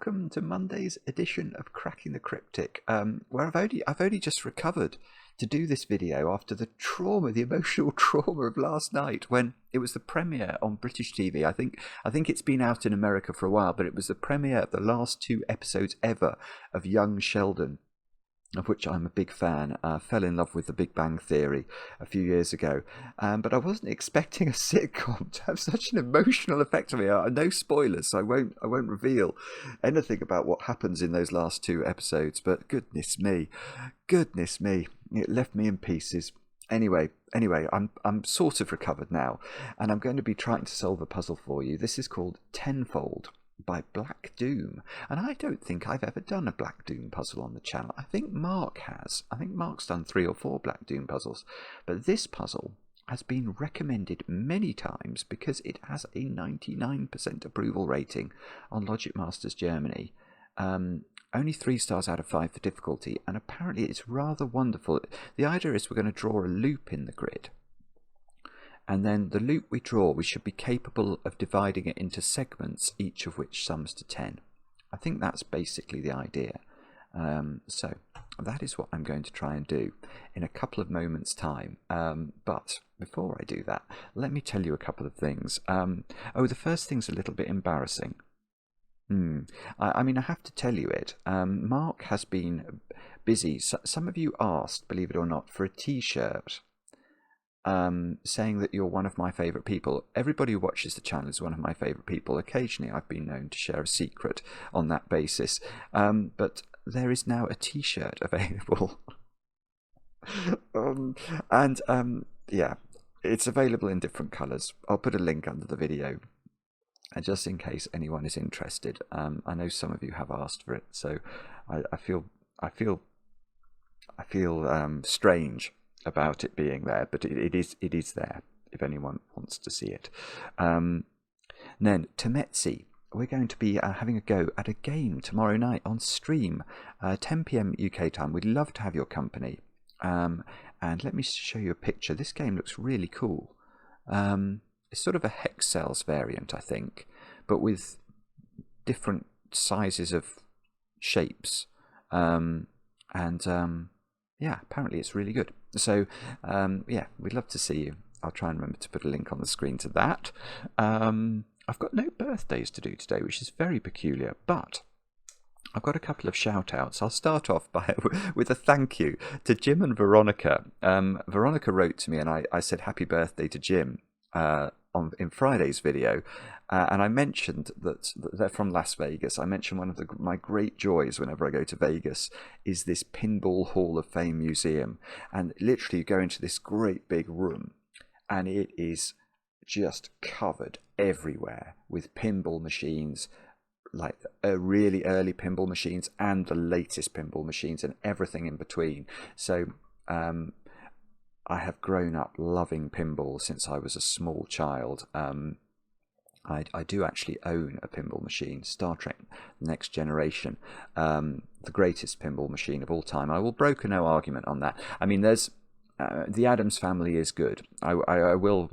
welcome to Monday's edition of Cracking the Cryptic, where I've only just recovered to do this video after the emotional trauma of last night when it was the premiere on British TV. I think it's been out in America for a while, but it was the premiere of the last 2 episodes ever of Young Sheldon, of which I'm a big fan. Fell in love with The Big Bang Theory a few years ago, but I wasn't expecting a sitcom to have such an emotional effect on me. No spoilers, so I won't reveal anything about what happens in those last 2 episodes. But goodness me, it left me in pieces. Anyway, I'm sort of recovered now, and I'm going to be trying to solve a puzzle for you. This is called Tenfold by Black Doom, and I don't think I've ever done a Black Doom puzzle on the channel. I think Mark has. I think Mark's done 3 or 4 Black Doom puzzles, but this puzzle has been recommended many times because it has a 99% approval rating on Logic Masters Germany. Only 3 stars out of 5 for difficulty, and apparently it's rather wonderful. The idea is we're going to draw a loop in the grid, and then the loop we draw, we should be capable of dividing it into segments, each of which sums to 10. I think that's basically the idea. So that is what I'm going to try and do in a couple of moments' time. But before I do that, let me tell you a couple of things. The first thing's a little bit embarrassing. I mean, I have to tell you it. Mark has been busy. Some of you asked, believe it or not, for a t-shirt saying that you're one of my favourite people. Everybody who watches the channel is one of my favourite people. Occasionally I've been known to share a secret on that basis. But there is now a t-shirt available. Yeah, it's available in different colours. I'll put a link under the video, and just in case anyone is interested. I know some of you have asked for it, so I feel strange about it being there, but it is there if anyone wants to see it. Then Tametsi, we're going to be having a go at a game tomorrow night on stream, 10 p.m. UK time. We'd love to have your company. And let me show you a picture. This game looks really cool. It's sort of a Hex Cells variant, I think, but with different sizes of shapes. Yeah, apparently it's really good. So, yeah, we'd love to see you. I'll try and remember to put a link on the screen to that. I've got no birthdays to do today, which is very peculiar, but I've got a couple of shout-outs. I'll start off with a thank you to Jim and Veronica. Veronica wrote to me, and I said happy birthday to Jim in Friday's video. And I mentioned that they're from Las Vegas. I mentioned one of my great joys whenever I go to Vegas is this Pinball Hall of Fame museum. And literally you go into this great big room and it is just covered everywhere with pinball machines, like really early pinball machines and the latest pinball machines and everything in between. So I have grown up loving pinball since I was a small child. I do actually own a pinball machine, Star Trek Next Generation, the greatest pinball machine of all time. I will broker no argument on that. I mean, there's the Addams Family is good. I will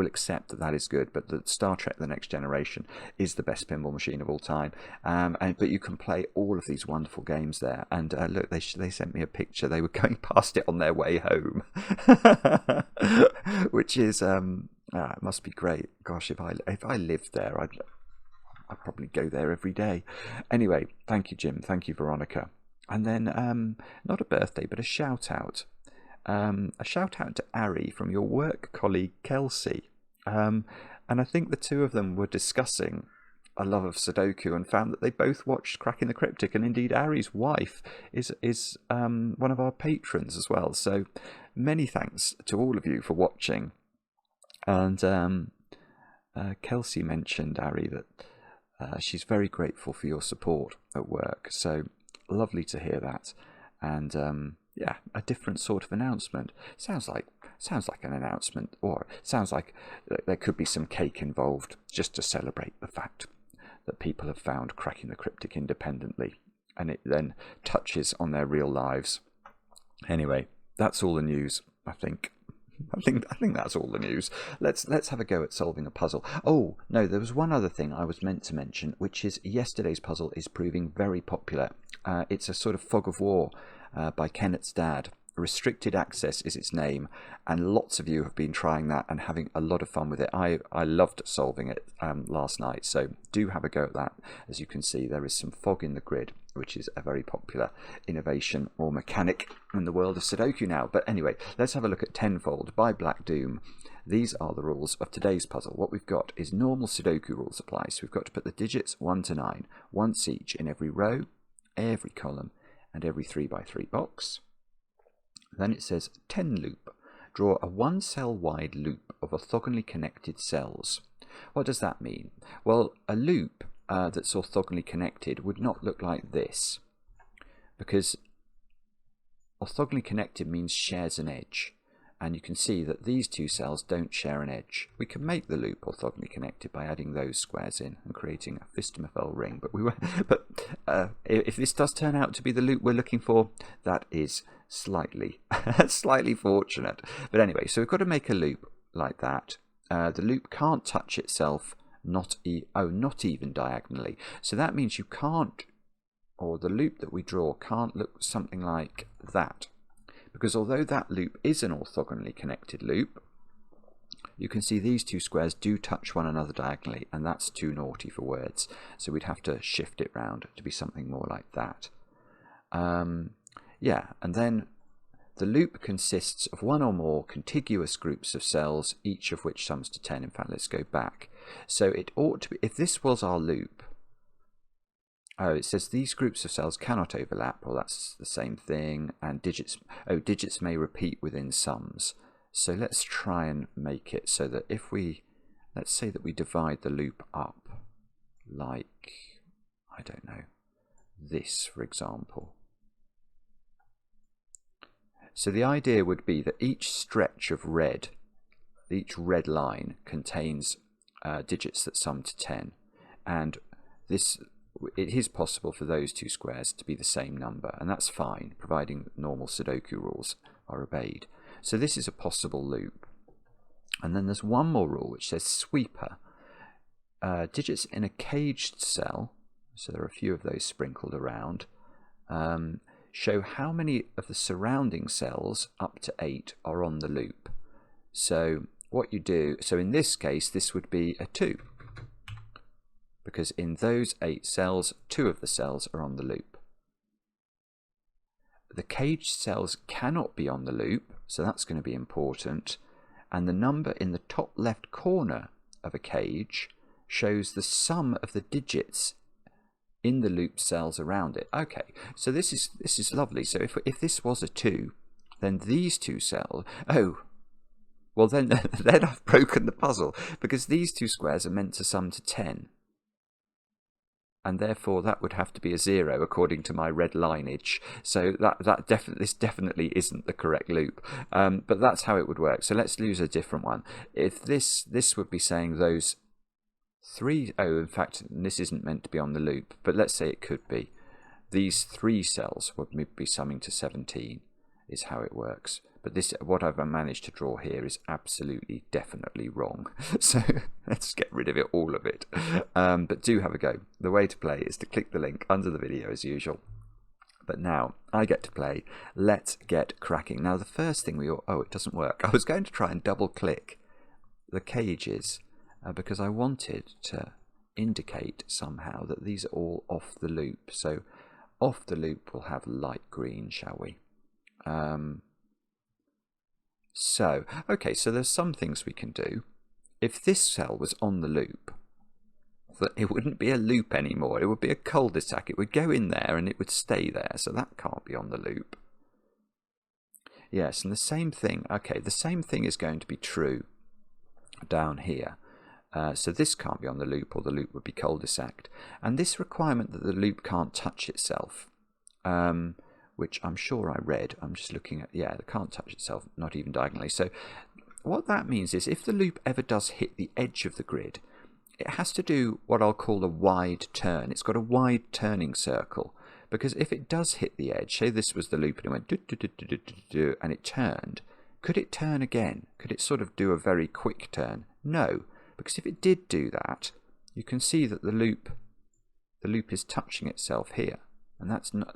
accept that is good, but the Star Trek The Next Generation is the best pinball machine of all time. But you can play all of these wonderful games there. And look, they sent me a picture. They were going past it on their way home, which is it must be great. Gosh, if I lived there, I'd probably go there every day. Anyway, thank you, Jim. Thank you, Veronica. And then not a birthday, but a shout out. A shout out to Ari from your work colleague Kelsey, and I think the two of them were discussing a love of Sudoku and found that they both watched Cracking the Cryptic, and indeed Ari's wife is one of our patrons as well. So many thanks to all of you for watching. And Kelsey mentioned, Ari, that she's very grateful for your support at work. So lovely to hear that. And yeah, a different sort of announcement. Sounds like an announcement, or sounds like there could be some cake involved, just to celebrate the fact that people have found Cracking the Cryptic independently, and it then touches on their real lives. Anyway, that's all the news, I think. I think that's all the news. Let's have a go at solving a puzzle. Oh no, there was one other thing I was meant to mention, which is yesterday's puzzle is proving very popular. It's a sort of fog of war by Kenneth's dad. Restricted Access is its name, and lots of you have been trying that and having a lot of fun with it. I loved solving it last night, so do have a go at that. As you can see, there is some fog in the grid, which is a very popular innovation or mechanic in the world of Sudoku now. But anyway, let's have a look at Tenfold by Black Doom. These are the rules of today's puzzle. What we've got is normal Sudoku rules apply. So we've got to put the digits 1 to 9, once each in every row, every column, and every 3x3 box. Then it says 10 loop. Draw a 1 cell wide loop of orthogonally connected cells. What does that mean? Well, a loop that's orthogonally connected would not look like this, because orthogonally connected means shares an edge. And you can see that these two cells don't share an edge. We can make the loop orthogonally connected by adding those squares in and creating a Fistemafel ring. But if this does turn out to be the loop we're looking for, that is slightly fortunate. But anyway, so we've got to make a loop like that. The loop can't touch itself, not even diagonally. So that means you can't, or the loop that we draw can't look something like that. Because although that loop is an orthogonally connected loop, you can see these two squares do touch one another diagonally, and that's too naughty for words. So we'd have to shift it round to be something more like that. Yeah, and then the loop consists of one or more contiguous groups of cells, each of which sums to 10. In fact, let's go back. So it ought to be, if this was our loop, oh, it says these groups of cells cannot overlap. Well, that's the same thing. And digits may repeat within sums. So let's try and make it so that if we, let's say that we divide the loop up like, I don't know, this, for example. So the idea would be that each stretch of red, each red line contains digits that sum to 10. And this, it is possible for those two squares to be the same number, and that's fine, providing normal Sudoku rules are obeyed. So this is a possible loop. And then there's one more rule which says sweeper. Digits in a caged cell, so there are a few of those sprinkled around, show how many of the surrounding cells, up to 8, are on the loop. So what you do, so in this case, this would be a 2. Because in those 8 cells, 2 of the cells are on the loop. The caged cells cannot be on the loop, so that's going to be important. And the number in the top left corner of a cage shows the sum of the digits in the loop cells around it. Okay, so this is lovely. So if this was a 2, then these two cells, oh, well then I've broken the puzzle, because these two squares are meant to sum to 10. And therefore that would have to be a 0 according to my red lineage. So this definitely isn't the correct loop. But that's how it would work. So let's use a different one. If this would be saying those 3, oh, in fact, this isn't meant to be on the loop, but let's say it could be. These 3 cells would be summing to 17, is how it works. But this, what I've managed to draw here, is absolutely, definitely wrong. So let's get rid of it, all of it. But do have a go. The way to play is to click the link under the video as usual. But now I get to play. Let's get cracking. Now the first thing oh, it doesn't work. I was going to try and double click the cages because I wanted to indicate somehow that these are all off the loop. So off the loop we'll have light green, shall we? So, okay, so there's some things we can do. If this cell was on the loop, it wouldn't be a loop anymore. It would be a cul-de-sac. It would go in there and it would stay there. So that can't be on the loop. Yes, and the same thing. Okay, the same thing is going to be true down here. So this can't be on the loop, or the loop would be cul-de-saced. And this requirement that the loop can't touch itself, which I'm sure I read. I'm just looking at, yeah, it can't touch itself, not even diagonally. So what that means is if the loop ever does hit the edge of the grid, it has to do what I'll call a wide turn. It's got a wide turning circle, because if it does hit the edge, say this was the loop and it went do, do, do, do, do, do, do, and it turned, Could it turn again? Could it sort of do a very quick turn? No, because if it did do that, you can see that the loop is touching itself here. And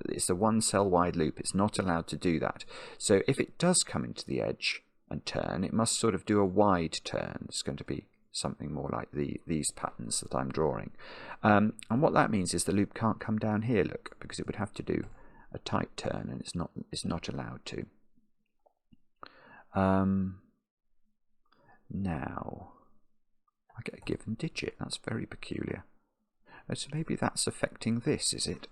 it's a one cell wide loop. It's not allowed to do that. So if it does come into the edge and turn, it must sort of do a wide turn. It's going to be something more like these patterns that I'm drawing. And what that means is the loop can't come down here, look, because it would have to do a tight turn, and it's not allowed to. Now, I get a given digit. That's very peculiar. So maybe that's affecting this, is it?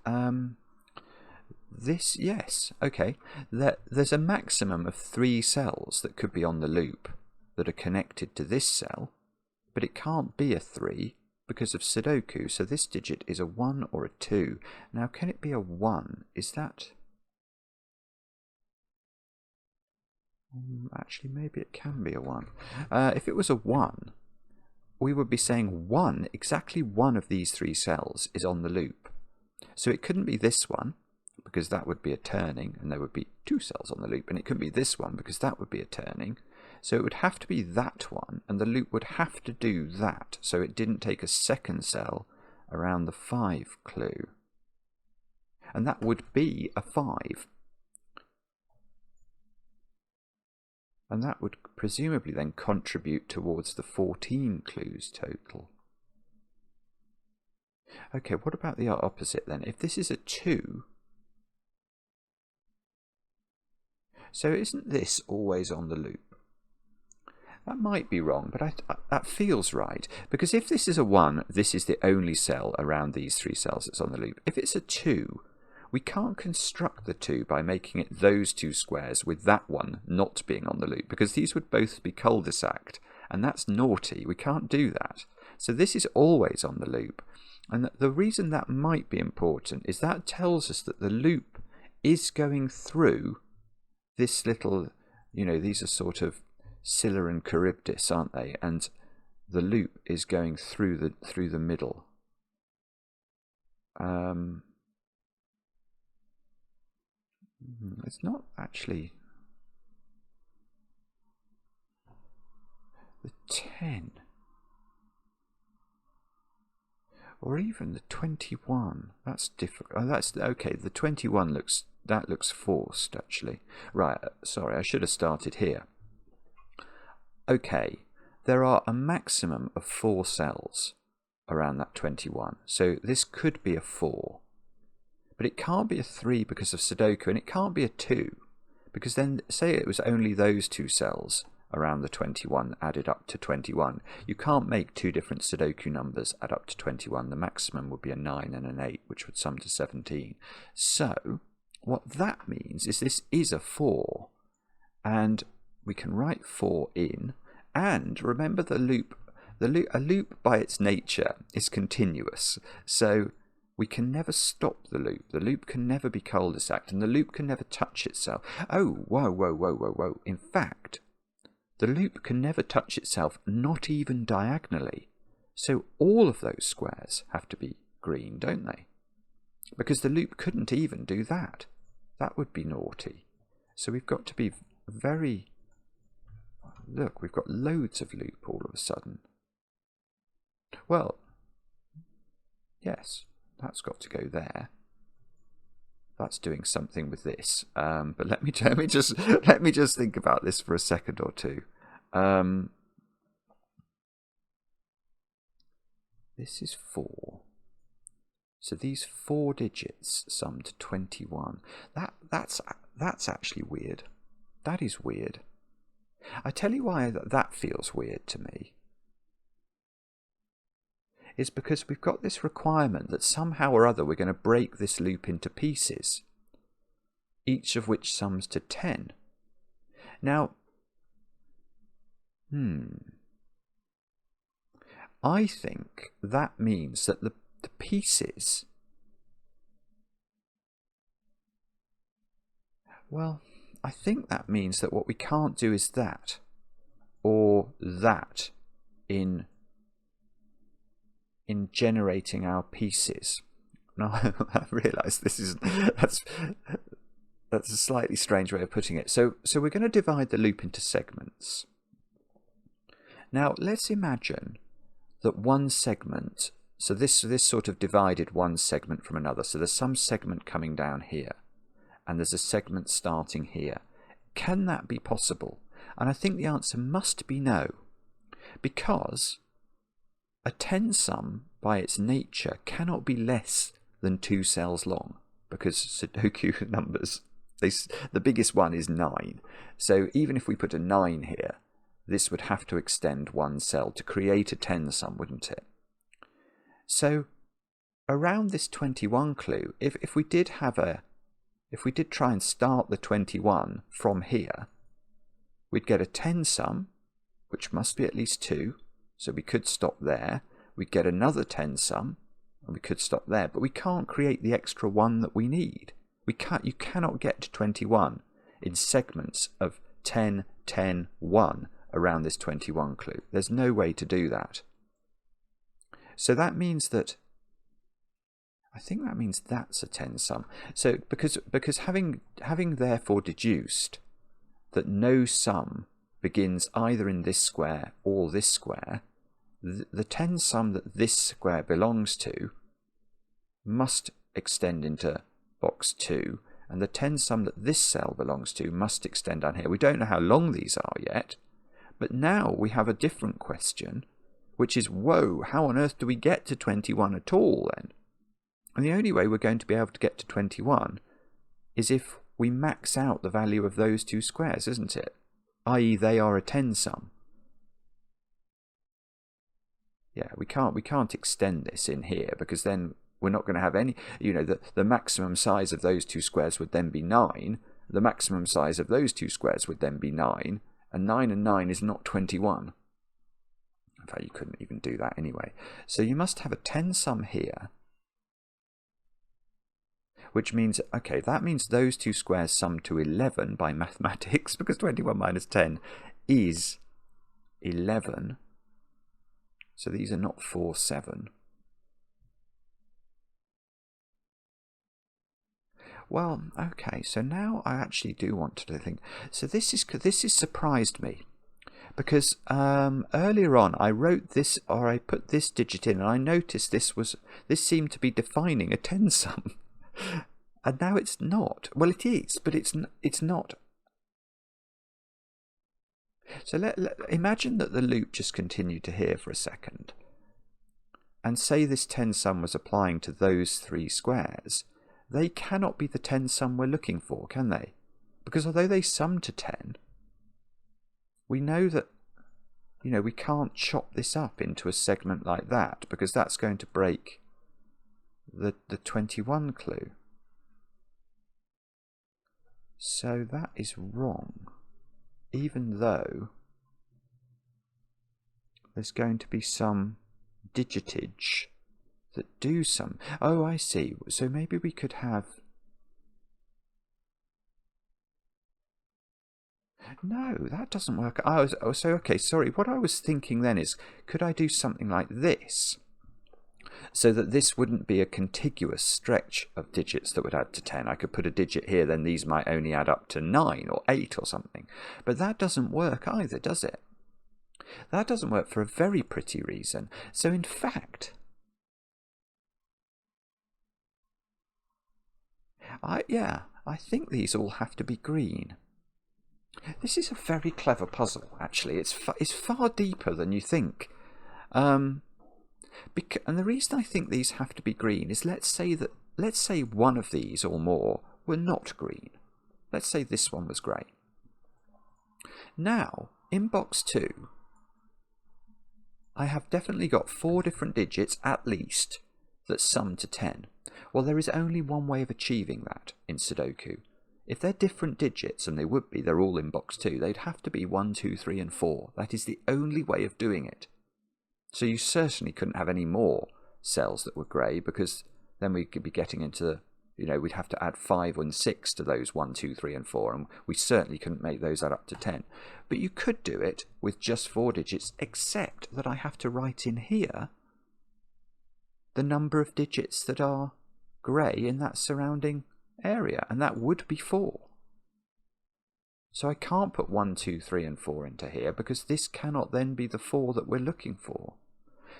This, yes, okay. There's a maximum of 3 cells that could be on the loop that are connected to this cell, but it can't be a 3 because of Sudoku. So this digit is a 1 or a 2. Now, can it be a 1? Is that... Actually, maybe it can be a 1. If it was a 1, we would be saying exactly one of these 3 cells is on the loop. So it couldn't be this one, because that would be a turning, and there would be 2 cells on the loop, and it couldn't be this one, because that would be a turning. So it would have to be that one, and the loop would have to do that, so it didn't take a second cell around the 5 clue. And that would be a 5. And that would presumably then contribute towards the 14 clues total. Okay, what about the opposite then? If this is a 2, so isn't this always on the loop? That might be wrong, but that feels right. Because if this is a 1, this is the only cell around these 3 cells that's on the loop. If it's a 2, we can't construct the 2 by making it those 2 squares with that one not being on the loop, because these would both be cul-de-saced, and that's naughty. We can't do that. So this is always on the loop. And the reason that might be important is that tells us that the loop is going through this little, these are sort of Scylla and Charybdis, aren't they? And the loop is going through the middle. It's not actually the 10 or even the 21. That's different. Oh, that's okay. The 21 looks forced actually. Right, sorry, I should have started here. Okay, there are a maximum of 4 cells around that 21. So this could be a 4. But it can't be a 3 because of Sudoku, and it can't be a 2, because then, say it was only those 2 cells around the 21 added up to 21. You can't make 2 different Sudoku numbers add up to 21. The maximum would be a 9 and an 8, which would sum to 17. So, what that means is this is a 4, and we can write 4 in, and remember a loop by its nature is continuous, so we can never stop the loop. The loop can never be cul-de-saced, and the loop can never touch itself. Oh, whoa. In fact, the loop can never touch itself, not even diagonally. So all of those squares have to be green, don't they? Because the loop couldn't even do that. That would be naughty. So we've got to be very... Look, we've got loads of loop all of a sudden. Well, yes. That's got to go there. That's doing something with this. But let me just think about this for a second or two. This is 4. So these 4 digits sum to 21. That's actually weird. That is weird. I tell you why that feels weird to me. Is because we've got this requirement that somehow or other we're going to break this loop into pieces, each of which sums to 10. Now, I think that means that the pieces, well, I think that means that what we can't do is that, or that in generating our pieces. Now I realise that's That's a slightly strange way of putting it. So we're going to divide the loop into segments. Now let's imagine that one segment, so this sort of divided one segment from another. So there's some segment coming down here, and there's a segment starting here. Can that be possible? And I think the answer must be no, because a 10 sum by its nature cannot be less than 2 cells long, because Sudoku numbers, the biggest one is 9. So even if we put a 9 here, this would have to extend 1 cell to create a 10 sum, wouldn't it? So around this 21 clue, if we did try and start the 21 from here, we'd get a 10 sum, which must be at least 2, so we could stop there. We'd get another 10 sum, and we could stop there, but we can't create the extra 1 that we need. You cannot get to 21 in segments of 10, 10, 1 around this 21 clue. There's no way to do that. So that means that, I think that means that's a 10 sum. So because having therefore deduced that no sum begins either in this square or this square, the 10 sum that this square belongs to must extend into box 2, and the 10 sum that this cell belongs to must extend down here. We don't know how long these are yet, but now we have a different question, which is, whoa, how on earth do we get to 21 at all then? And the only way we're going to be able to get to 21 is if we max out the value of those 2 squares, isn't it? i.e. they are a 10 sum. Yeah, we can't extend this in here, because then we're not going to have any, the maximum size of those 2 squares would then be 9. The maximum size of those 2 squares would then be 9. And 9 and 9 is not 21. In fact, you couldn't even do that anyway. So you must have a 10 sum here, which means, okay, that means those 2 squares sum to 11 by mathematics, because 21 minus 10 is 11. So these are not 4, 7. Well, okay, so now I actually do want to think. So this has surprised me, because earlier on I wrote this, or I put this digit in, and I noticed this seemed to be defining a 10 sum, and now it's not. Well, it is, but it's not. So imagine that the loop just continued to here for a second, and say this 10 sum was applying to those 3 squares. They cannot be the 10 sum we're looking for, can they? Because although they sum to 10, we know that, we can't chop this up into a segment like that, because that's going to break the 21 clue. So that is wrong, even though there's going to be some digitage that do some. Oh, I see. So maybe we could have. No, that doesn't work. Okay, sorry. What I was thinking then is, could I do something like this, so that this wouldn't be a contiguous stretch of digits that would add to 10. I could put a digit here, then these might only add up to 9 or 8 or something. But that doesn't work either, does it? That doesn't work for a very pretty reason. So in fact, I think these all have to be green. This is a very clever puzzle, actually. It's far deeper than you think. And the reason I think these have to be green is, let's say one of these or more were not green. Let's say this one was grey. Now, in box 2, I have definitely got 4 different digits, at least, that sum to 10. Well, there is only one way of achieving that in Sudoku. If they're different digits, and they would be, they're all in box 2, they'd have to be 1, 2, 3, and 4. That is the only way of doing it. So you certainly couldn't have any more cells that were grey, because then we could be getting into, we'd have to add 5 and 6 to those 1, 2, 3, and 4, and we certainly couldn't make those add up to 10. But you could do it with just 4 digits, except that I have to write in here the number of digits that are grey in that surrounding area, and that would be 4. So I can't put 1, 2, 3 and 4 into here because this cannot then be the 4 that we're looking for.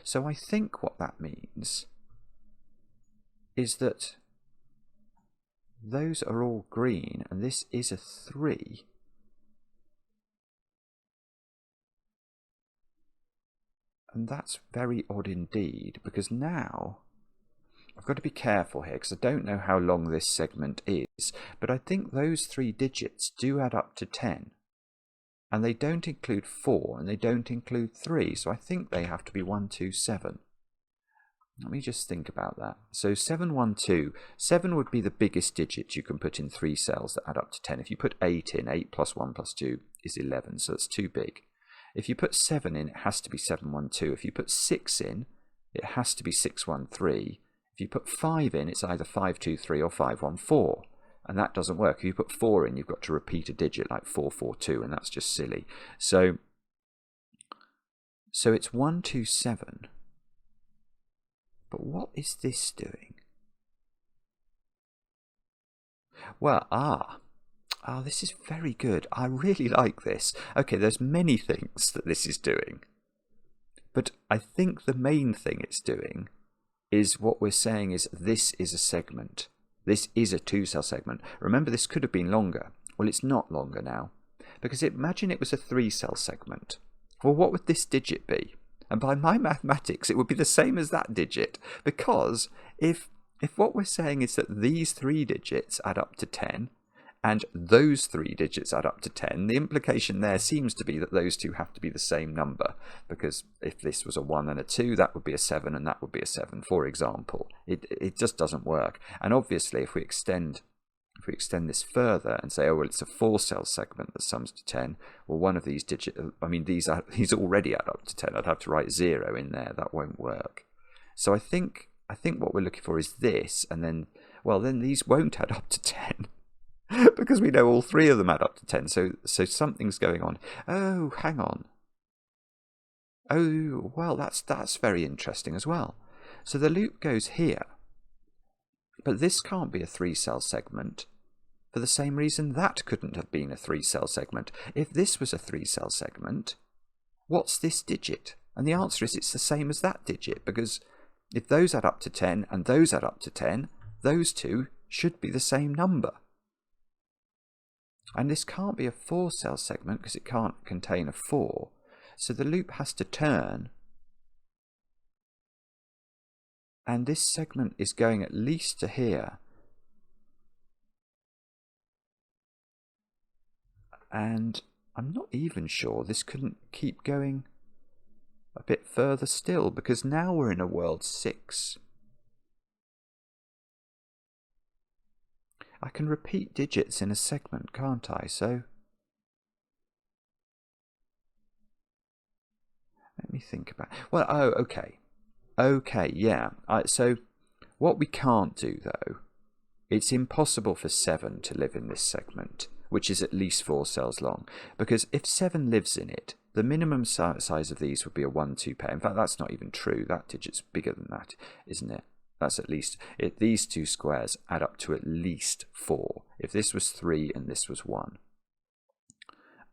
So I think what that means is that those are all green and this is a 3. And that's very odd indeed, because now I've got to be careful here because I don't know how long this segment is, but I think those 3 digits do add up to 10. And they don't include 4 and they don't include 3, so I think they have to be 1, 2, 7. Let me just think about that. So 7, 1, 2. 7 would be the biggest digit you can put in 3 cells that add up to 10. If you put 8 in, 8 plus 1 plus 2 is 11, so that's too big. If you put 7 in, it has to be 7, 1, 2. If you put 6 in, it has to be 6, 1, 3. If you put 5 in, it's either 5, 2, 3 or 5, 1, 4. And that doesn't work. If you put 4 in, you've got to repeat a digit like 4, 4, 2, and that's just silly. So it's 1, 2, 7. But what is this doing? Well, this is very good. I really like this. Okay, there's many things that this is doing. But I think the main thing it's doing is what we're saying is this is a segment. This is a 2-cell segment. Remember, this could have been longer. Well, it's not longer now. Because imagine it was a 3-cell segment. Well, what would this digit be? And by my mathematics, it would be the same as that digit. Because if what we're saying is that these 3 digits add up to 10, and those 3 digits add up to 10, the implication there seems to be that those two have to be the same number. Because if this was a 1 and a 2, that would be a 7 and that would be a 7, for example. It just doesn't work. And obviously, if we extend this further and say, oh, well, it's a 4-cell segment that sums to 10, well, one of these digits, I mean, these already add up to 10. I'd have to write 0 in there. That won't work. So I think what we're looking for is this, and then, well, then these won't add up to 10. Because we know all 3 of them add up to 10, so something's going on. Oh, hang on. Oh, well, that's very interesting as well. So the loop goes here, but this can't be a 3-cell segment for the same reason that couldn't have been a 3-cell segment. If this was a 3-cell segment, what's this digit? And the answer is it's the same as that digit, because if those add up to 10 and those add up to 10, those two should be the same number. And this can't be a 4-cell segment because it can't contain a 4. So the loop has to turn. And this segment is going at least to here. And I'm not even sure this couldn't keep going a bit further still, because now we're in a world 6. I can repeat digits in a segment, can't I? So let me think about. Well, oh, okay, yeah. So what we can't do though, it's impossible for 7 to live in this segment, which is at least 4 cells long, because if 7 lives in it, the minimum size of these would be a 1-2 pair. In fact, that's not even true. That digit's bigger than that, isn't it? That's at least, these 2 squares add up to at least 4. If this was 3 and this was 1.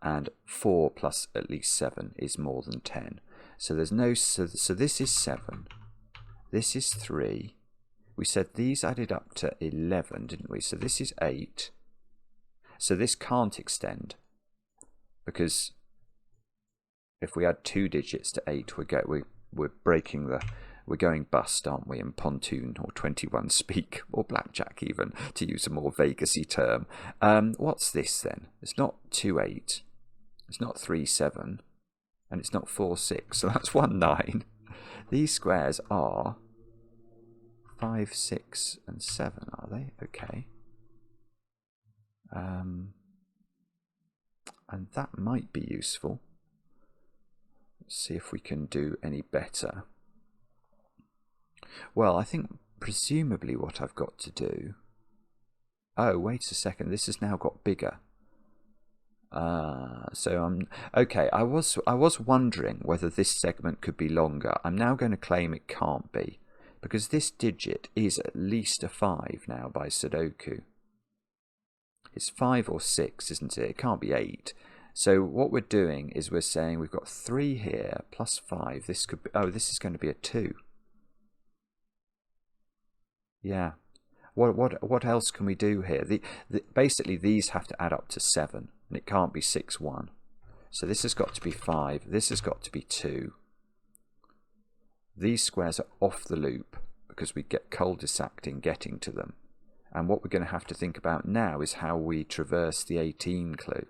And 4 plus at least 7 is more than 10. So there's no, so this is 7. This is 3. We said these added up to 11, didn't we? So this is 8. So this can't extend. Because if we add 2 digits to 8, we're breaking the... We're going bust, aren't we, in pontoon or 21 speak, or blackjack even, to use a more Vegasy term. What's this then? It's not 2, 8. It's not 3, 7. And it's not 4, 6. So that's 1, 9. These squares are 5, 6, and 7, are they? Okay. And that might be useful. Let's see if we can do any better. Well, I think presumably what I've got to do... Oh, wait a second, this has now got bigger. So I'm... Okay, I was wondering whether this segment could be longer. I'm now going to claim it can't be, because this digit is at least a 5 now by Sudoku. It's 5 or 6, isn't it? It can't be 8. So what we're doing is we're saying we've got 3 here plus 5. This could be, oh, this is going to be a 2. Yeah. What else can we do here? Basically, these have to add up to 7, and it can't be 6, 1. So this has got to be 5. This has got to be 2. These squares are off the loop because we get cul-de-saced in getting to them. And what we're going to have to think about now is how we traverse the 18 clue.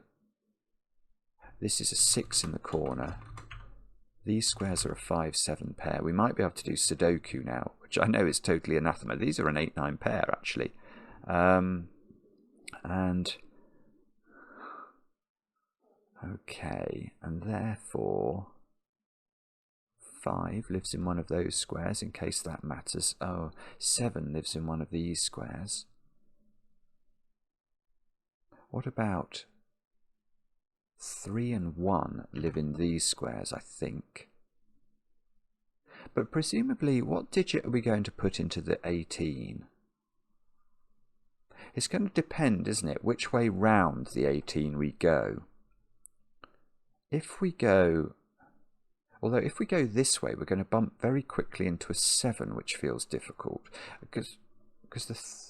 This is a 6 in the corner. These squares are a 5, 7 pair. We might be able to do Sudoku now, which I know is totally anathema. These are an 8, 9 pair, actually. Okay, and therefore 5 lives in one of those squares, in case that matters. Oh, 7 lives in one of these squares. What about 3 and 1 live in these squares, I think. But presumably, what digit are we going to put into the 18? It's going to depend, isn't it, which way round the 18 we go. If we go... Although if we go this way, we're going to bump very quickly into a 7, which feels difficult. Because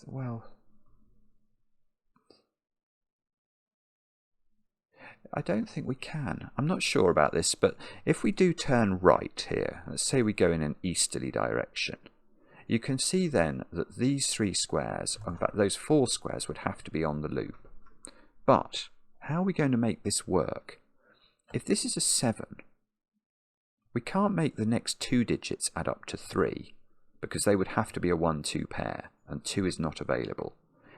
well... I don't think we can. I'm not sure about this, but if we do turn right here, let's say we go in an easterly direction, you can see then that these 3 squares, in fact those 4 squares, would have to be on the loop. But how are we going to make this work? If this is a 7, we can't make the next 2 digits add up to 3, because they would have to be a 1-2 pair, and 2 is not available.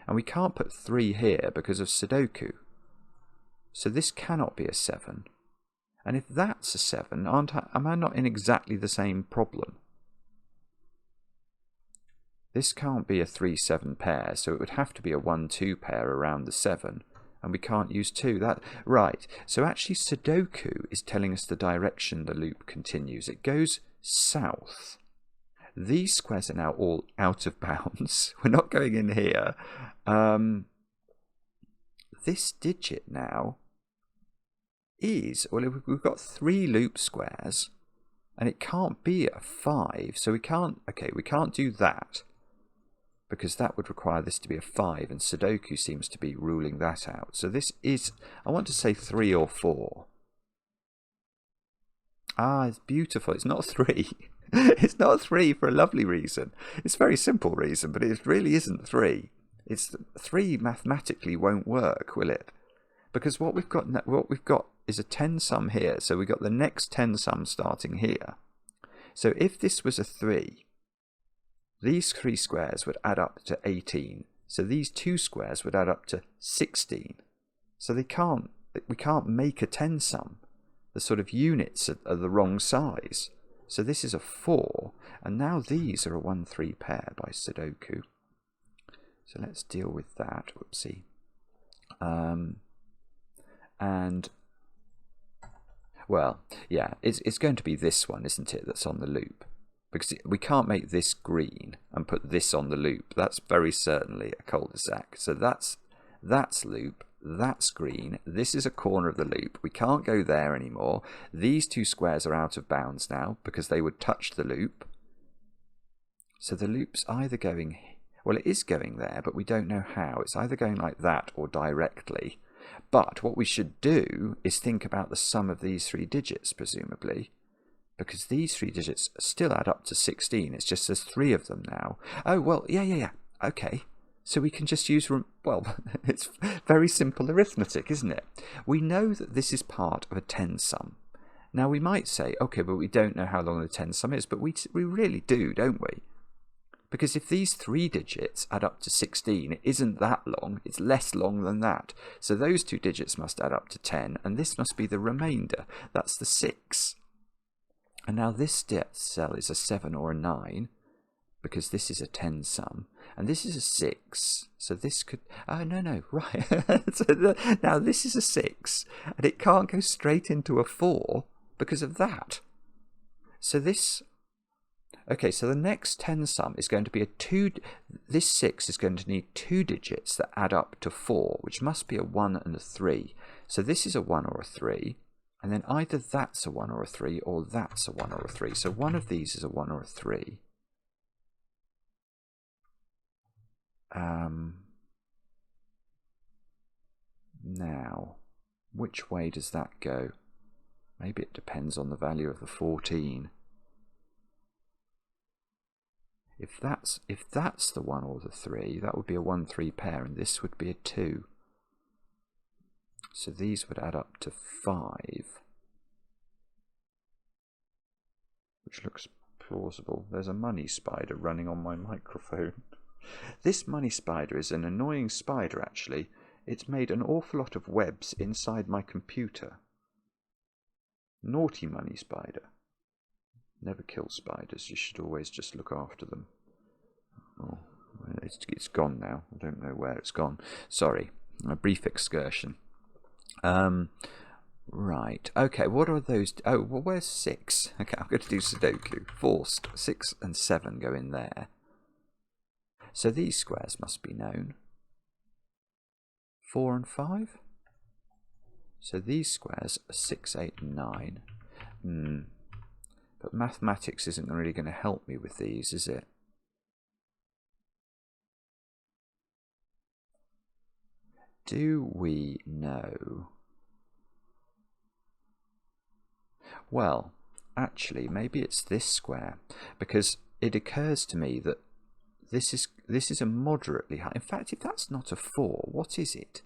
And we can't put 3 here because of Sudoku. So this cannot be a 7. And if that's a 7, am I not in exactly the same problem? This can't be a 3-7 pair, so it would have to be a 1-2 pair around the 7, and we can't use 2. Right, so actually Sudoku is telling us the direction the loop continues. It goes south. These squares are now all out of bounds. We're not going in here. This digit now is, well, we've got 3 loop squares, and it can't be a 5, so we can't do that, because that would require this to be a 5, and Sudoku seems to be ruling that out. So this is, I want to say 3 or 4. Ah, it's beautiful. It's not 3. It's not 3 for a lovely reason. It's a very simple reason, but it really isn't 3. It's 3 mathematically won't work, will it? Because what we've got is a 10 sum here, so we've got the next 10 sum starting here. So if this was a 3, these 3 squares would add up to 18. So these 2 squares would add up to 16. So we can't make a 10 sum. The sort of units are the wrong size. So this is a 4, and now these are a 1-3 pair by Sudoku. So let's deal with that. Whoopsie. And well, yeah, it's going to be this one, isn't it, that's on the loop? Because we can't make this green and put this on the loop. That's very certainly a cul-de-sac. So that's loop, that's green. This is a corner of the loop. We can't go there anymore. These 2 squares are out of bounds now because they would touch the loop. So the loop's either going, well, it is going there, but we don't know how. It's either going like that or directly. But what we should do is think about the sum of these 3 digits, presumably, because these 3 digits still add up to 16. It's just there's 3 of them now. Oh, well, yeah. Okay. So we can just use, well, it's very simple arithmetic, isn't it? We know that this is part of a 10 sum. Now we might say, okay, but we don't know how long the 10 sum is, but we really do, don't we? Because if these 3 digits add up to 16, it isn't that long, it's less long than that. So those 2 digits must add up to 10, and this must be the remainder. That's the 6. And now this cell is a 7 or a 9, because this is a 10 sum, and this is a 6. So this could, no, right. Now this is a 6, and it can't go straight into a 4 because of that. So this, Okay, so the next 10 sum is going to be a 2. This 6 is going to need 2 digits that add up to 4, which must be a 1 and a 3. So this is a 1 or a 3, and then either that's a 1 or a 3, or that's a 1 or a 3. So one of these is a 1 or a 3. Now, which way does that go? Maybe it depends on the value of the 14. If that's the 1 or the 3, that would be a 1-3 pair, and this would be a 2. So these would add up to 5, which looks plausible. There's a money spider running on my microphone. This money spider is an annoying spider, actually. It's made an awful lot of webs inside my computer. Naughty money spider. Never kill spiders, you should always just look after them. Oh, it's gone now. I don't know where it's gone. Sorry, a brief excursion. Right, okay, what are those? Oh, well, where's 6? Okay, I'm going to do Sudoku. Forced. 6 and 7 go in there. So these squares must be known. 4 and 5? So these squares are 6, 8 and 9. But mathematics isn't really going to help me with these, is it? Do we know? Well, actually, maybe it's this square, because it occurs to me that this is a moderately high. In fact, if that's not a 4, what is it?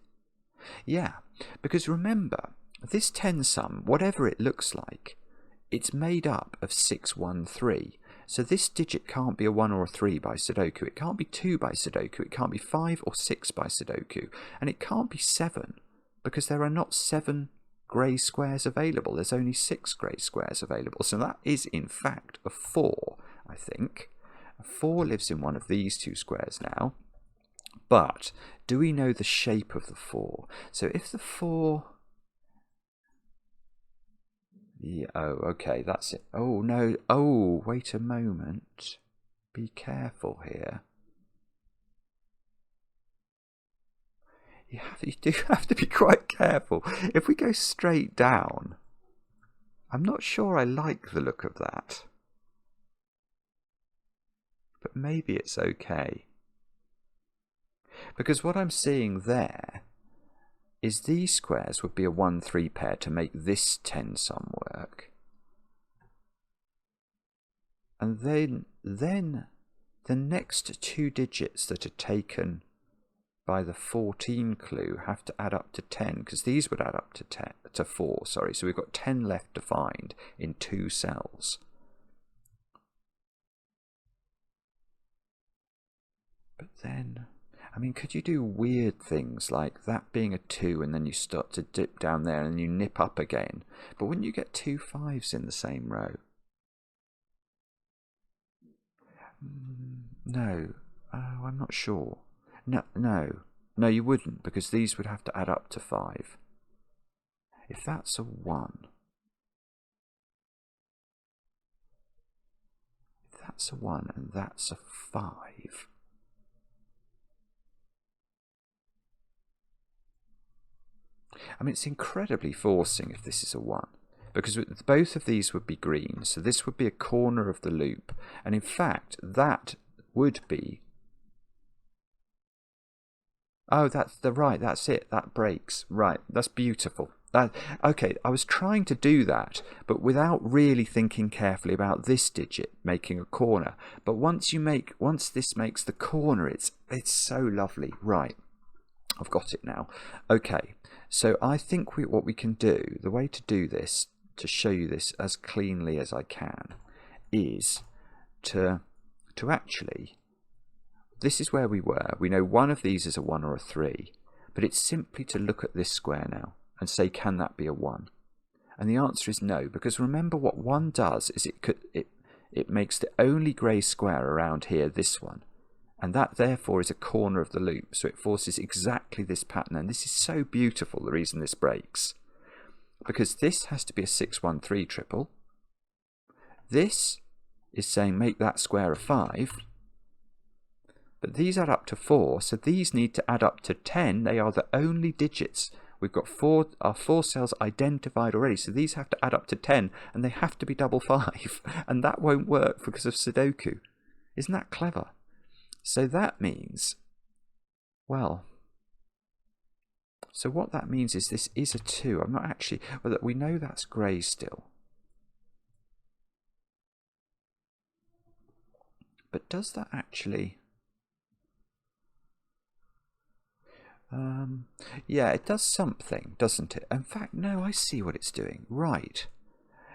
Yeah, because remember, this 10 sum, whatever it looks like, it's made up of 6, 1, 3. So this digit can't be a 1 or a 3 by Sudoku. It can't be 2 by Sudoku. It can't be 5 or 6 by Sudoku. And it can't be 7, because there are not 7 grey squares available. There's only 6 grey squares available. So that is, in fact, a 4, I think. A 4 lives in one of these 2 squares now. But do we know the shape of the 4? So if the 4... Yeah, oh, okay, that's it. Oh, no. Oh, wait a moment. Be careful here. You do have to be quite careful. If we go straight down, I'm not sure I like the look of that. But maybe it's okay. Because what I'm seeing there is these squares would be a 1-3 pair to make this 10 sum work. And then the next 2 digits that are taken by the 14 clue have to add up to 10, because these would add up to 4, sorry. So we've got 10 left to find in 2 cells. But then, I mean, could you do weird things like that being a 2 and then you start to dip down there and you nip up again? But wouldn't you get 2 5s in the same row? No. Oh, I'm not sure. No, you wouldn't, because these would have to add up to 5. If that's a 1, if that's a 1 and that's a 5, I mean, it's incredibly forcing if this is a 1, because both of these would be green, so this would be a corner of the loop, and in fact, that would be... Oh, that's it, that breaks. Right, that's beautiful. Okay, I was trying to do that, but without really thinking carefully about this digit making a corner. But once this makes the corner, it's so lovely. Right, I've got it now. Okay, so I think what we can do, the way to do this, to show you this as cleanly as I can, is to actually... This is where we were. We know one of these is a 1 or a 3, but it's simply to look at this square now and say, can that be a 1? And the answer is no, because remember what 1 does is it makes the only grey square around here this one, and that therefore is a corner of the loop, so it forces exactly this pattern. And this is so beautiful, the reason this breaks, because this has to be a 6-1-3 triple. This is saying make that square a 5. But these add up to 4, so these need to add up to 10. They are the only digits. We've got our 4 cells identified already, so these have to add up to 10, and they have to be double 5. And that won't work because of Sudoku. Isn't that clever? So that means, well, so what that means is this is a 2. I'm not actually, well, we know that's grey still. But does that actually... yeah, it does something, doesn't it? In fact, no, I see what it's doing. Right.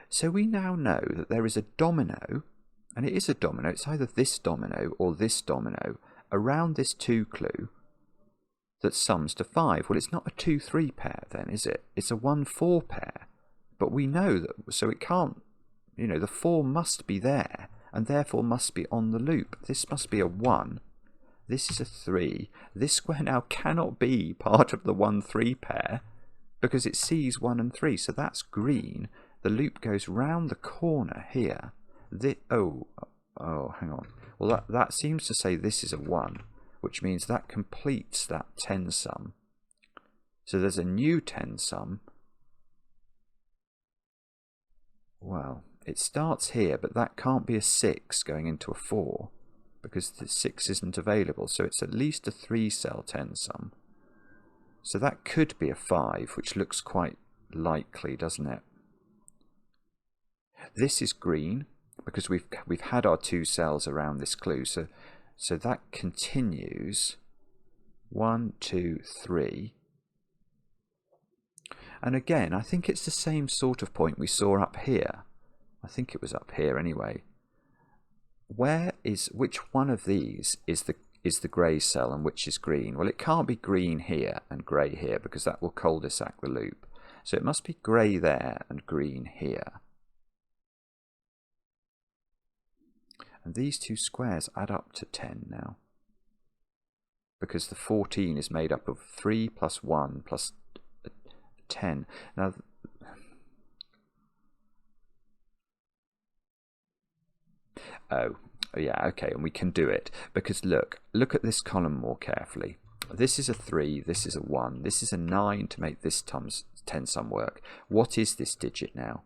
So we now know that there is a domino, and it is a domino. It's either this domino or this domino around this 2 clue that sums to 5. Well, it's not a 2-3 pair then, is it? It's a 1-4 pair. But we know that, so it can't, you know, the 4 must be there, and therefore must be on the loop. This must be a 1. This is a 3. This square now cannot be part of the 1-3 pair because it sees 1 and 3. So that's green. The loop goes round the corner here. Oh, hang on. Well, that seems to say this is a 1, which means that completes that 10 sum. So there's a new 10 sum. Well, it starts here, but that can't be a 6 going into a 4. Because the 6 isn't available, so it's at least a 3-cell 10 sum. So that could be a 5, which looks quite likely, doesn't it? This is green because we've had our 2 cells around this clue, so that continues 1, 2, 3. And again, I think it's the same sort of point we saw up here. I think it was up here anyway. Which one of these is the grey cell and which is green? Well, it can't be green here and grey here because that will cul-de-sac the loop. So it must be grey there and green here. And these 2 squares add up to 10 now. Because the 14 is made up of 3 plus 1 plus 10. Now, oh, yeah, okay, and we can do it. Because look at this column more carefully. This is a 3, this is a 1, this is a 9 to make this 10 sum work. What is this digit now?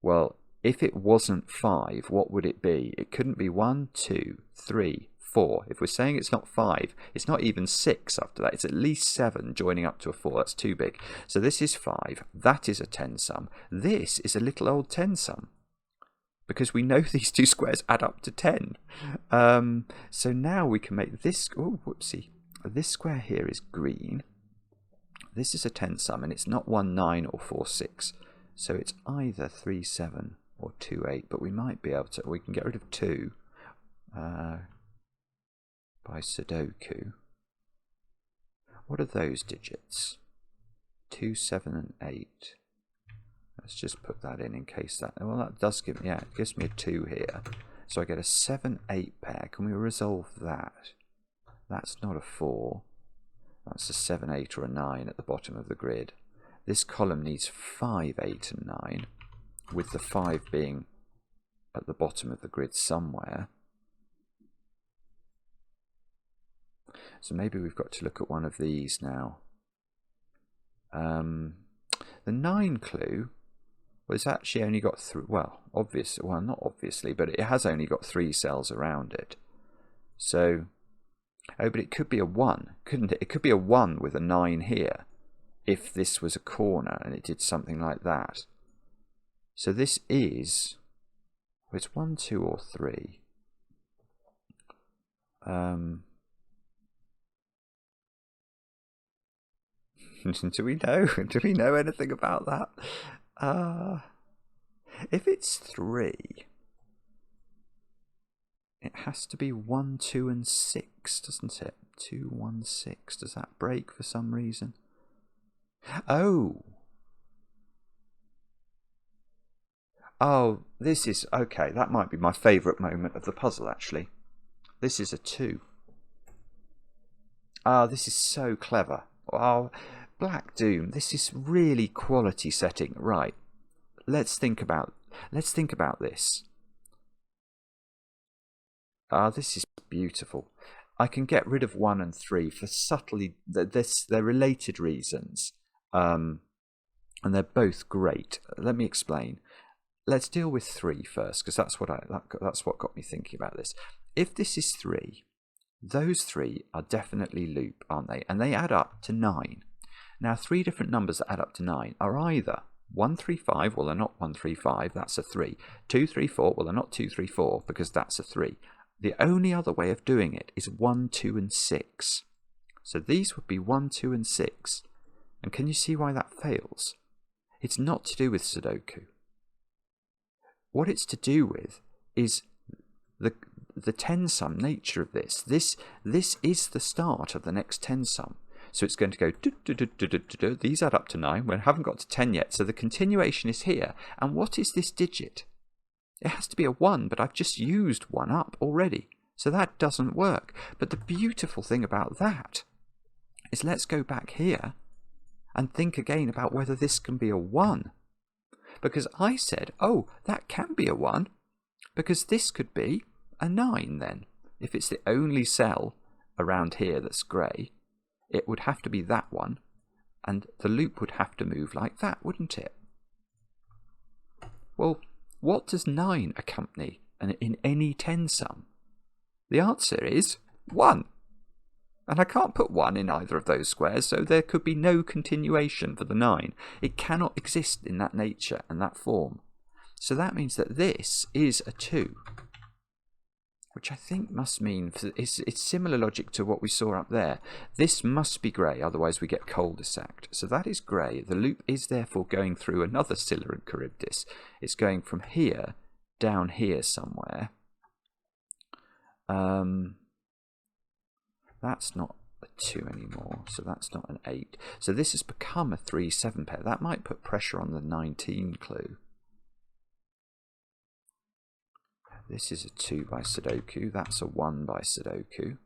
Well, if it wasn't 5, what would it be? It couldn't be 1, 2, 3, 4. If we're saying it's not 5, it's not even 6 after that. It's at least 7 joining up to a 4. That's too big. So this is 5. That is a 10 sum. This is a little old 10 sum. Because we know these 2 squares add up to 10. So now we can make this... Oh, whoopsie. This square here is green. This is a 10 sum, and it's not 1, 9 or 4, 6. So it's either 3, 7 or 2, 8. But we might be able to... We can get rid of 2 by Sudoku. What are those digits? 2, 7 and 8. Let's just put that in case that... Well, that does give me... Yeah, it gives me a 2 here. So I get a 7, 8 pair. Can we resolve that? That's not a 4. That's a 7, 8 or a 9 at the bottom of the grid. This column needs 5, 8 and 9. With the 5 being at the bottom of the grid somewhere. So maybe we've got to look at one of these now. The 9 clue... Well, it's actually only got 3, well, not obviously, but it has only got 3 cells around it. So, oh, but it could be a 1, couldn't it? It could be a 1 with a 9 here, if this was a corner and it did something like that. So this is, well, it's 1, 2 or 3. Do we know anything about that? If it's 3, it has to be 1, 2 and 6, doesn't it? 2, 1, 6. Does that break for some reason? Oh, this is... Okay, that might be my favourite moment of the puzzle, actually. This is a 2. This is so clever. Oh, Black Doom, this is really quality setting. Right, let's think about this. Ah, this is beautiful. I can get rid of 1 and 3 for subtly they're related reasons, and they're both great. Let me explain. Let's deal with 3 first, because that's what got me thinking about this. If this is 3, those 3 are definitely loop, aren't they? And they add up to 9. Now, 3 different numbers that add up to 9 are either 135, well, they're not 135, that's a 3. 234, well, they're not 234, because that's a 3. The only other way of doing it is 1, 2, and 6. So these would be 1, 2, and 6. And can you see why that fails? It's not to do with Sudoku. What it's to do with is the ten-sum nature of this. This is the start of the next ten-sum. So it's going to go, these add up to 9. We haven't got to 10 yet, so the continuation is here. And what is this digit? It has to be a 1, but I've just used 1 up already. So that doesn't work. But the beautiful thing about that is let's go back here and think again about whether this can be a 1. Because I said, oh, that can be a 1, because this could be a 9 then. If it's the only cell around here that's grey, it would have to be that one, and the loop would have to move like that, wouldn't it? Well, what does 9 accompany in any ten-sum? The answer is 1. And I can't put 1 in either of those squares, so there could be no continuation for the 9. It cannot exist in that nature and that form. So that means that this is a 2, which I think must mean, it's similar logic to what we saw up there. This must be grey, otherwise we get cul-de-saced. So that is grey. The loop is therefore going through another Scylla and Charybdis. It's going from here down here somewhere. That's not a 2 anymore, so that's not an 8. So this has become a 3-7 pair. That might put pressure on the 19 clue. This is a 2 by Sudoku. That's a 1 by Sudoku.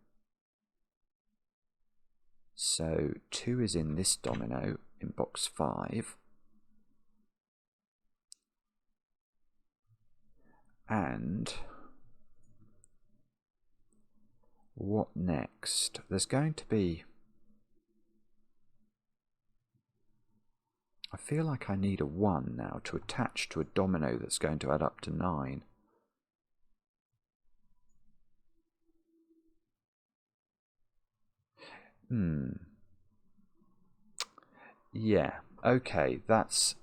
So 2 is in this domino in box 5. And what next? There's going to be... I feel like I need a 1 now to attach to a domino that's going to add up to 9. Yeah, okay, that's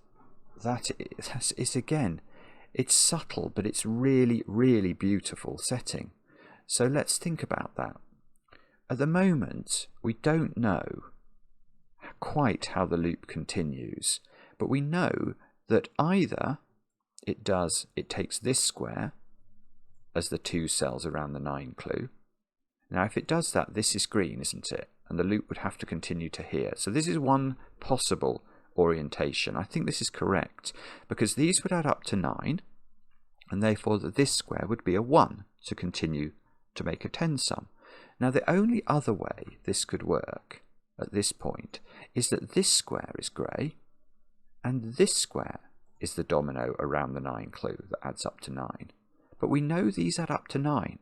again, it's subtle, but it's really, really beautiful setting. So let's think about that. At the moment, we don't know quite how the loop continues, but we know that either it takes this square as the 2 cells around the 9 clue. Now, if it does that, this is green, isn't it? And the loop would have to continue to here. So this is one possible orientation. I think this is correct, because these would add up to 9, and therefore this square would be a 1 to continue to make a 10-sum. Now, the only other way this could work at this point is that this square is grey, and this square is the domino around the 9 clue that adds up to 9. But we know these add up to 9.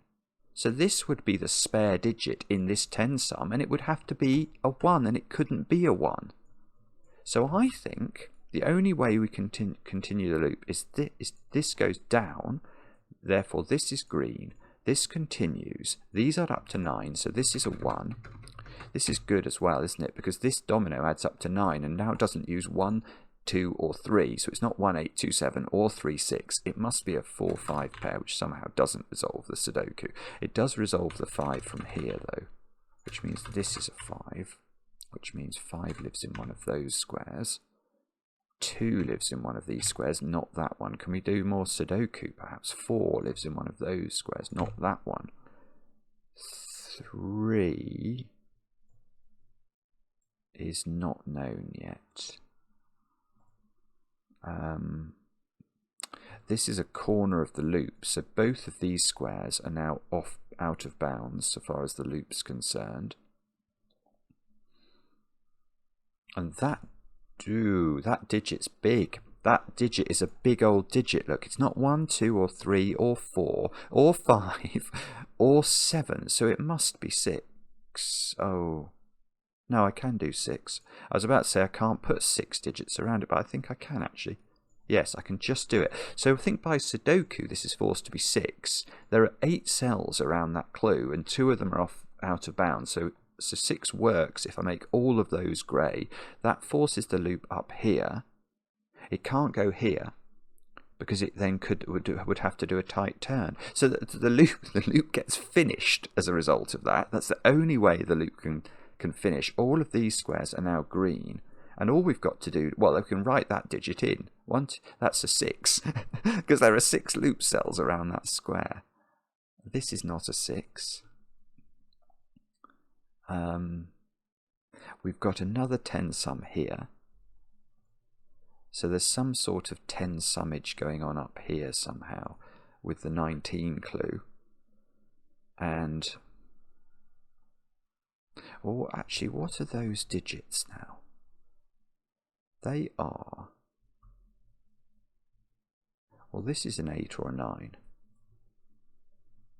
So this would be the spare digit in this 10-sum, and it would have to be a 1, and it couldn't be a 1. So I think the only way we can continue the loop is this goes down, therefore this is green, this continues, these add up to 9, so this is a 1. This is good as well, isn't it? Because this domino adds up to 9, and now it doesn't use 1, 2 or 3, so it's not 1, 8, 2, 7 or 3, 6. It must be a 4, 5 pair, which somehow doesn't resolve the Sudoku. It does resolve the 5 from here though, which means this is a 5, which means 5 lives in one of those squares. 2 lives in one of these squares, not that one. Can we do more Sudoku perhaps? 4 lives in one of those squares, not that one. 3 is not known yet. This is a corner of the loop, so both of these squares are now out of bounds so far as the loop's concerned. And that digit's big. that digit is a big old digit. Look, it's not 1, 2, or 3, or 4, or 5, or 7. So it must be 6. Oh, no, I can do 6. I was about to say I can't put 6 digits around it, but I think I can actually. Yes, I can just do it. So I think by Sudoku, this is forced to be 6. There are 8 cells around that clue, and 2 of them are out of bounds. So 6 works if I make all of those grey. That forces the loop up here. It can't go here because it then would have to do a tight turn. So the loop gets finished as a result of that. That's the only way the loop can finish. All of these squares are now green, and all we've got to do, well, we can write that digit in. That's a 6 because there are 6 loop cells around that square. This is not a 6. We've got another 10 sum here. So there's some sort of 10 summage going on up here somehow with the 19 clue. And, oh, actually, what are those digits now? They are, well, this is an 8 or a 9.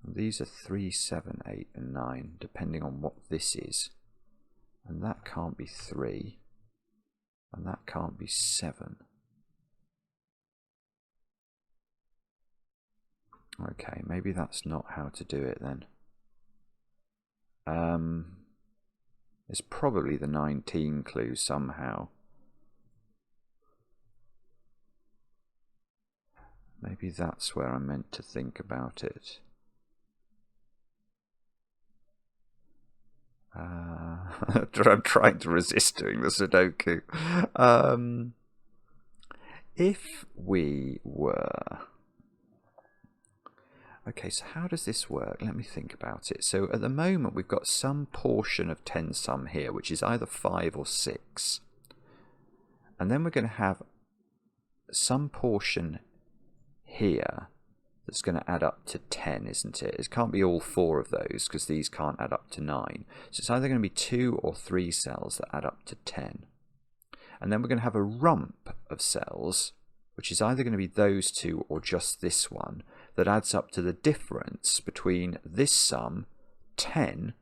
These are 3, 7, 8, and 9, depending on what this is. And that can't be 3. And that can't be 7. Okay, maybe that's not how to do it then. It's probably the 19 clue somehow. Maybe that's where I'm meant to think about it. I'm trying to resist doing the Sudoku. If we were... Okay, so how does this work? Let me think about it. So at the moment we've got some portion of 10 sum here, which is either 5 or 6. And then we're going to have some portion here that's going to add up to 10, isn't it? It can't be all 4 of those because these can't add up to 9. So it's either going to be 2 or 3 cells that add up to 10. And then we're going to have a rump of cells, which is either going to be those 2 or just this one, that adds up to the difference between this sum, 10,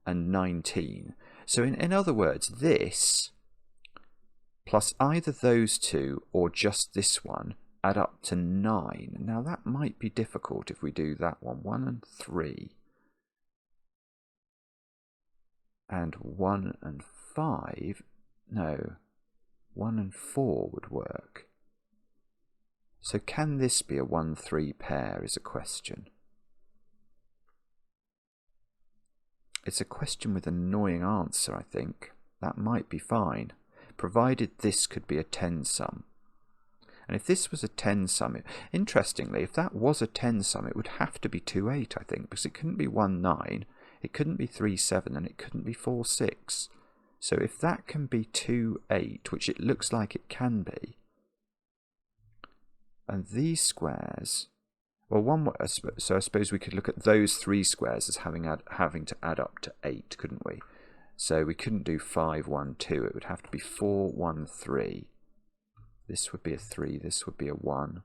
and 19. So in other words, this plus either those 2 or just this one add up to 9. Now that might be difficult if we do that one. 1 and 3. And 1 and 5. No, 1 and 4 would work. So can this be a 1-3 pair is a question. It's a question with an annoying answer, I think. That might be fine, provided this could be a 10 sum. And if this was a 10 sum, interestingly, if that was a 10 sum, it would have to be 2-8, I think, because it couldn't be 1-9, it couldn't be 3-7, and it couldn't be 4-6. So if that can be 2-8, which it looks like it can be, and these squares, well, so I suppose we could look at those 3 squares as having to add up to 8, couldn't we? So we couldn't do 5, 1, 2. It would have to be 4, 1, 3. This would be a 3. This would be a 1.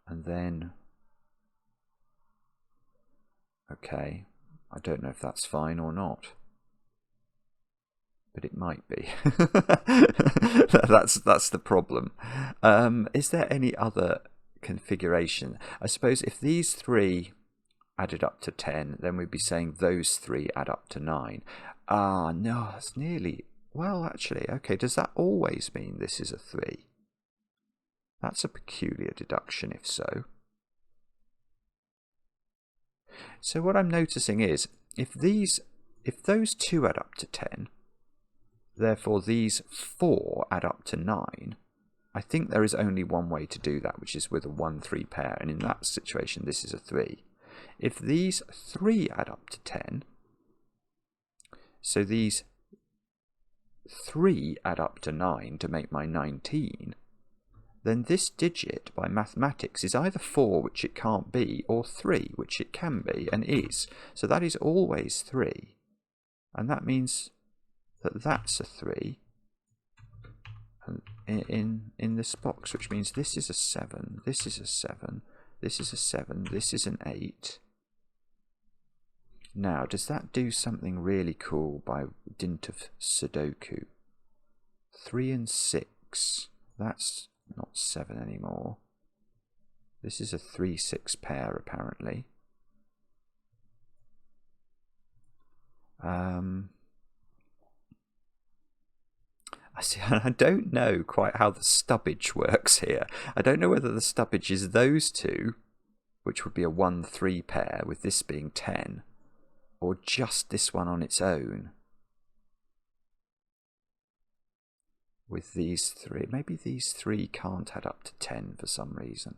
And then, okay, I don't know if that's fine or not. But it might be. That's the problem. Is there any other configuration? I suppose if these 3 added up to 10, then we'd be saying those 3 add up to 9. Ah, no, that's nearly... Well, actually, okay, does that always mean this is a 3? That's a peculiar deduction, if so. So what I'm noticing is, if those 2 add up to 10, therefore these 4 add up to 9, I think there is only one way to do that, which is with a 1-3 pair, and in that situation this is a 3. If these 3 add up to 10, so these 3 add up to 9 to make my 19, then this digit by mathematics is either 4, which it can't be, or 3, which it can be and is. So that is always 3, and that means that that's a 3, in this box, which means this is a 7, this is a 7, this is a 7, this is an 8. Now, does that do something really cool by dint of Sudoku? 3 and 6, that's not 7 anymore. This is a 3-6 pair, apparently. I don't know quite how the stubbage works here. I don't know whether the stubbage is those two, which would be a 1-3 pair, with this being 10, or just this one on its own. With these three. Maybe these three can't add up to 10 for some reason.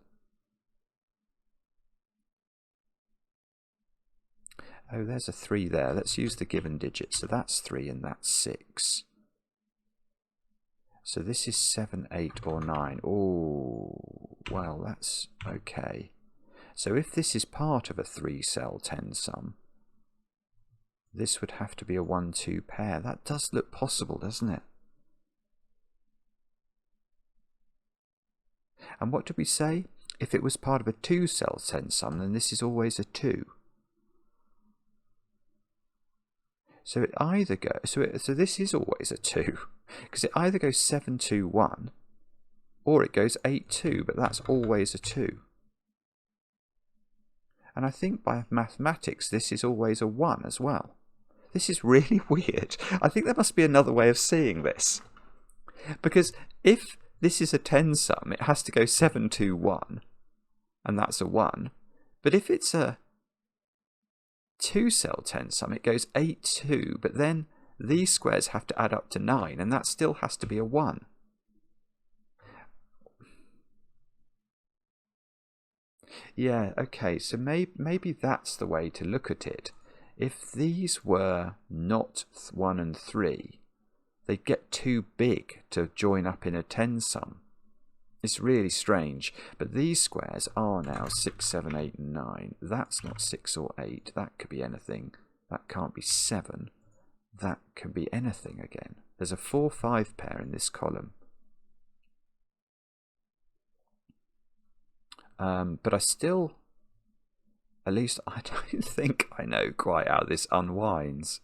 Oh, there's a 3 there. Let's use the given digit. So that's 3 and that's 6. So this is 7, 8 or 9. Oh, well, that's okay. So if this is part of a 3-cell 10 sum, this would have to be a 1-2 pair. That does look possible, doesn't it? And what did we say? If it was part of a 2-cell 10 sum, then this is always a 2. So it either goes, so this is always a 2, because it either goes 7, 2, 1, or it goes 8, 2, but that's always a 2. And I think by mathematics this is always a 1 as well. This is really weird. I think there must be another way of seeing this. Because if this is a 10 sum, it has to go 7, 2, 1, and that's a 1. But if it's a 2-cell 10 sum, it goes 8, 2, but then these squares have to add up to 9, and that still has to be a 1. Yeah, okay, so maybe that's the way to look at it. If these were not 1 and 3, they'd get too big to join up in a 10 sum. It's really strange, but these squares are now 6, 7, 8 and 9. That's not 6 or 8. That could be anything. That can't be 7. That can be anything again. There's a 4, 5 pair in this column. But I still, at least I don't think I know quite how this unwinds.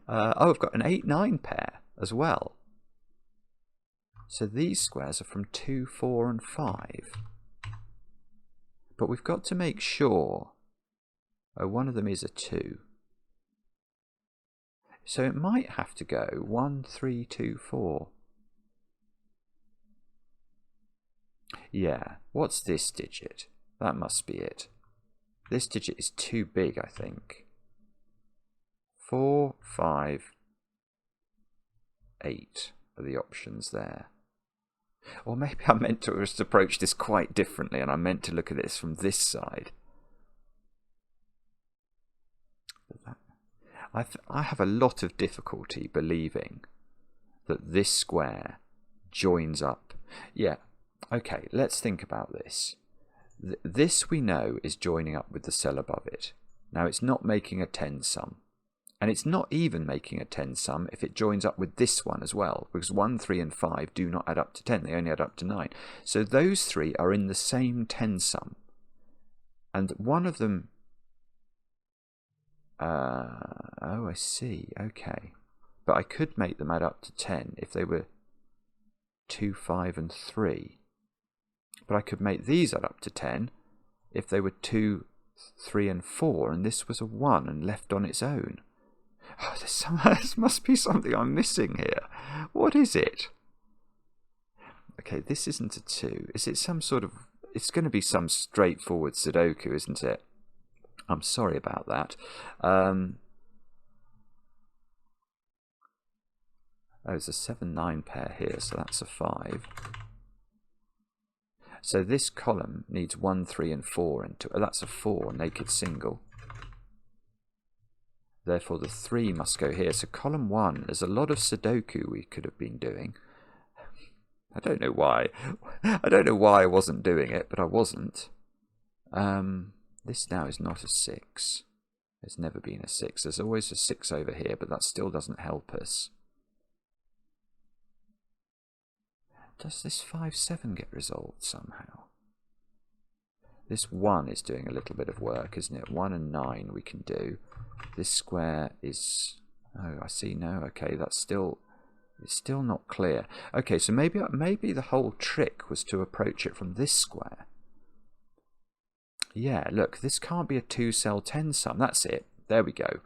Oh, I've got an 8, 9 pair as well. So these squares are from 2, 4 and 5. But we've got to make sure, oh, one of them is a 2. So it might have to go 1, 3, 2, 4. Yeah, what's this digit? That must be it. This digit is too big, I think. 4, 5, 8 are the options there. Or maybe I meant to just approach this quite differently, and I meant to look at this from this side. I have a lot of difficulty believing that this square joins up. Yeah, okay, let's think about this. This we know is joining up with the cell above it. Now it's not making a 10 sum. And it's not even making a 10 sum if it joins up with this one as well, because 1, 3 and 5 do not add up to 10, they only add up to 9. So those three are in the same 10 sum. And one of them... oh, I see, okay. But I could make them add up to 10 if they were 2, 5 and 3. But I could make these add up to 10 if they were 2, 3 and 4, and this was a 1 and left on its own. Oh, there must be something I'm missing here. What is it? Okay, this isn't a 2. Is it some sort of... It's going to be some straightforward Sudoku, isn't it? I'm sorry about that. Oh, there's a 7, 9 pair here, so that's a 5. So this column needs 1, 3 and 4 into... Oh, that's a 4, naked single. Therefore, the 3 must go here. So column 1, there's a lot of Sudoku we could have been doing. I don't know why. I don't know why I wasn't doing it, but I wasn't. This now is not a 6. There's never been a 6. There's always a 6 over here, but that still doesn't help us. Does this 5-7 get resolved somehow? This 1 is doing a little bit of work, isn't it? 1 and 9 we can do. This square is... Oh, I see. No, okay, that's still... It's still not clear. Okay, so maybe the whole trick was to approach it from this square. Yeah, look, this can't be a 2-cell 10 sum. That's it. There we go.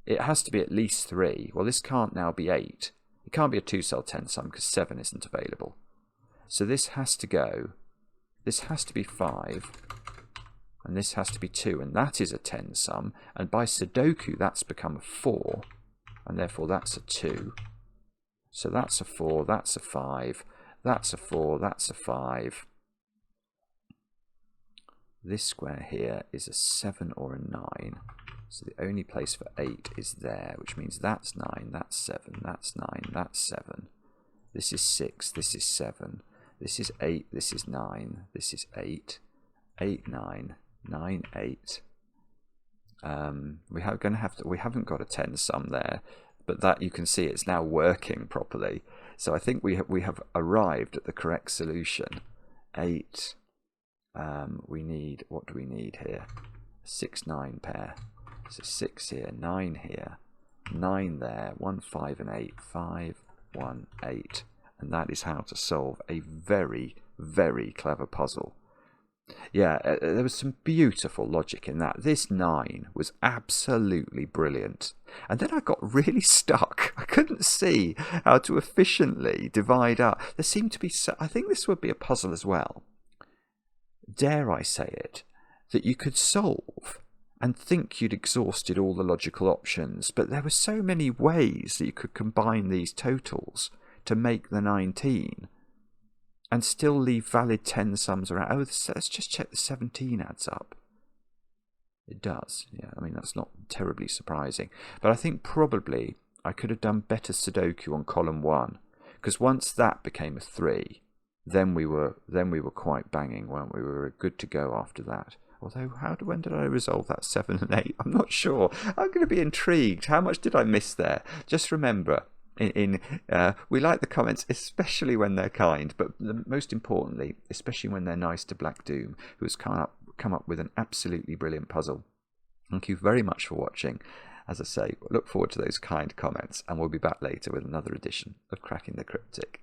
It has to be at least 3. Well, this can't now be 8. It can't be a 2-cell 10 sum because 7 isn't available. So this has to go. This has to be 5. And this has to be 2. And that is a 10 sum. And by Sudoku, that's become a 4. And therefore, that's a 2. So that's a 4, that's a 5, that's a 4, that's a 5. This square here is a 7 or a 9. So the only place for 8 is there, which means that's 9, that's 7, that's 9, that's 7. This is 6, this is 7. This is 8, this is 9, this is 8. 8, 9, 9, 8. We haven't got a 10 sum there. But that, you can see, it's now working properly. So I think we have arrived at the correct solution. 8. We need, what do we need here? 6, 9 pair. So 6 here, 9 here, 9 there, 1, 5 and 8. 5, 1, 8. And that is how to solve a very, very clever puzzle. Yeah, there was some beautiful logic in that. This 9 was absolutely brilliant. And then I got really stuck. I couldn't see how to efficiently divide up. There seemed to be... I think this would be a puzzle as well. Dare I say it? That you could solve and think you'd exhausted all the logical options. But there were so many ways that you could combine these totals to make the 19. And still leave valid 10 sums around. Oh, let's just check the 17 adds up. It does. Yeah, I mean, that's not terribly surprising. But I think probably I could have done better Sudoku on column 1. Because once that became a 3, then we were quite banging, weren't we? We were good to go after that. Although, when did I resolve that 7 and 8? I'm not sure. I'm going to be intrigued. How much did I miss there? Just remember... we like the comments, especially when they're kind, but most importantly, especially when they're nice to Black Doom, who has come up with an absolutely brilliant puzzle. Thank you very much for watching. As I say, look forward to those kind comments, and we'll be back later with another edition of Cracking the Cryptic.